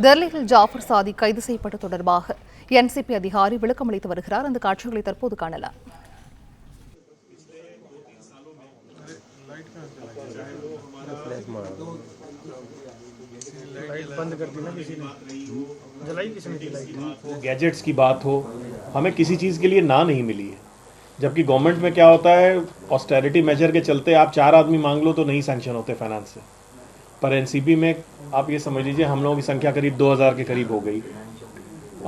டெல்லியில் ஜாஃபர் சாதிக் கைது செய்யப்பட்ட தொடர்பாக என்சிபி அதிகாரி விளக்கமளித்து வருகிறார். அந்த காட்சிகளை தற்போது காணலாம். गैजेट्स की बात हो, हमें किसी चीज़ के लिए ना नहीं मिली है, जबकि गवर्नमेंट में क्या होता है, ऑस्टेरिटी मेजर के चलते आप 4 आदमी मांग लो तो नहीं सैंक्शन होते फाइनेंस से। पर एनसीबी में आप ये समझ लीजिए हम लोगों की संख्या करीब 2000 के करीब हो गई।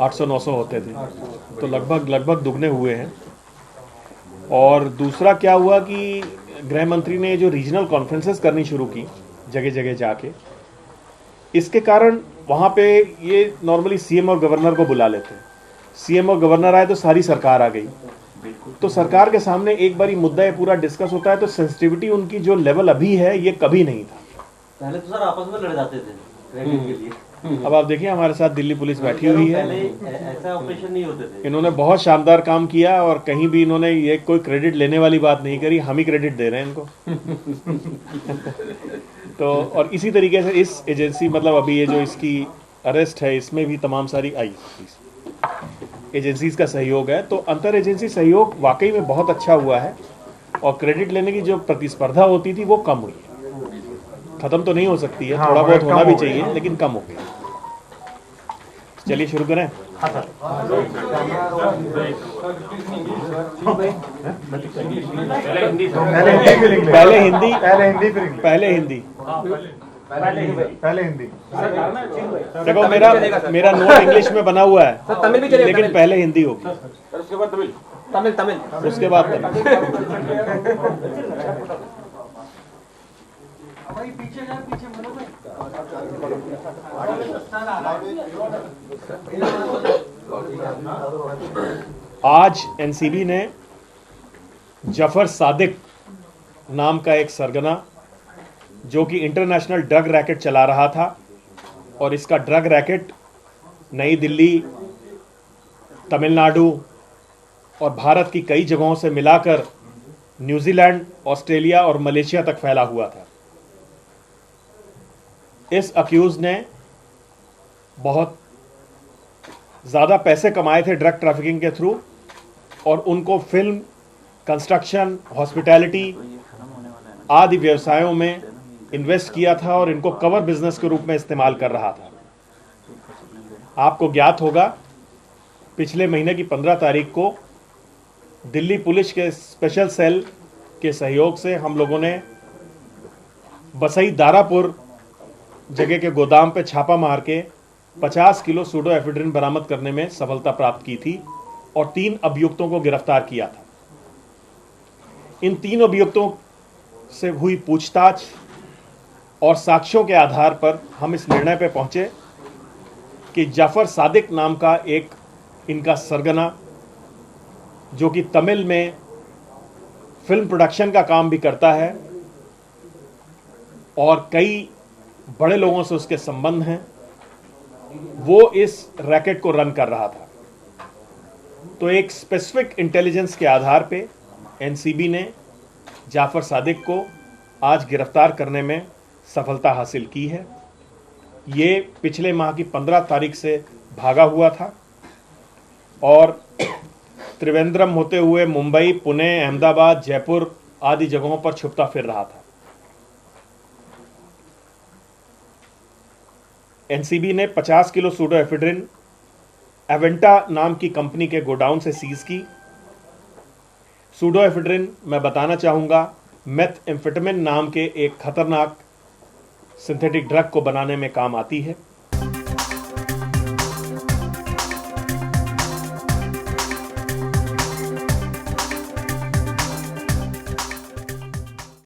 800-900 होते थे, तो लगभग दुगने हुए हैं। और दूसरा क्या हुआ कि गृह मंत्री ने जो रीजनल कॉन्फ्रेंसेस करनी शुरू की जगह जगह जाके, इसके कारण वहाँ पे ये नॉर्मली सीएम और गवर्नर को बुला लेते हैं। सीएम और गवर्नर आए तो सारी सरकार आ गई, तो सरकार के सामने एक बारी मुद्दा ये पूरा डिस्कस होता है तो सेंसिटिविटी उनकी जो लेवल अभी है ये कभी नहीं था। पहले तो सर आपस में लड़ जाते थे क्रेडिट के लिए। अब आप देखिए हमारे साथ दिल्ली पुलिस बैठी हुई है, ऐसा ऑपरेशन नहीं होते थे। इन्होंने बहुत शानदार काम किया और कहीं भी इन्होंने ये कोई क्रेडिट लेने वाली बात नहीं करी, हम ही क्रेडिट दे रहे हैं इनको। तो और इसी तरीके से इस एजेंसी मतलब अभी ये जो इसकी अरेस्ट है इसमें भी तमाम सारी एजेंसीज का सहयोग है, तो अंतर एजेंसी सहयोग वाकई में बहुत अच्छा हुआ है और क्रेडिट लेने की जो प्रतिस्पर्धा होती थी वो कम हुई है। खत्म तो नहीं हो सकती है, थोड़ा बहुत होना भी चाहिए, लेकिन कम हो गया। चलिए शुरू करें। पहले हिंदी। देखो मेरा नोट इंग्लिश में बना हुआ है, लेकिन पहले हिंदी होगी, उसके बाद तमिल। आज एनसीबी ने जफर सादिक नाम का एक सरगना जो कि इंटरनेशनल ड्रग रैकेट चला रहा था, और इसका ड्रग रैकेट नई दिल्ली, तमिलनाडु और भारत की कई जगहों से मिलाकर न्यूजीलैंड, ऑस्ट्रेलिया और मलेशिया तक फैला हुआ था। इस अक्यूज ने बहुत ज़्यादा पैसे कमाए थे ड्रग ट्रैफिकिंग के थ्रू, और उनको फिल्म, कंस्ट्रक्शन, हॉस्पिटैलिटी आदि व्यवसायों में इन्वेस्ट किया था और इनको कवर बिजनेस के रूप में इस्तेमाल कर रहा था। आपको ज्ञात होगा पिछले महीने की 15 तारीख को दिल्ली पुलिस के स्पेशल सेल के सहयोग से हम लोगों ने बसई दारापुर जगह के गोदाम पे छापा मार के 50 किलो सूडोएफेड्रिन बरामद करने में सफलता प्राप्त की थी और 3 अभियुक्तों को गिरफ्तार किया था। इन 3 अभियुक्तों से हुई पूछताछ और साक्ष्यों के आधार पर हम इस निर्णय पर पहुंचे कि जाफर सादिक नाम का एक इनका सरगना, जो कि तमिल में फिल्म प्रोडक्शन का काम भी करता है और कई बड़े लोगों से उसके संबंध हैं, वो इस रैकेट को रन कर रहा था। तो एक स्पेसिफिक इंटेलिजेंस के आधार पे एनसीबी ने जाफर सादिक को आज गिरफ्तार करने में सफलता हासिल की है। ये पिछले माह की 15 तारीख से भागा हुआ था और त्रिवेंद्रम होते हुए मुंबई, पुणे, अहमदाबाद, जयपुर आदि जगहों पर छुपता फिर रहा था। एनसीबी ने 50 किलो सूडोएफेड्रिन एवेंटा नाम की कंपनी के गोडाउन से सीज की। सूडोएफेड्रिन मैं बताना चाहूंगा मेथएम्फेटामिन नाम के एक खतरनाक सिंथेटिक ड्रग को बनाने में काम आती है।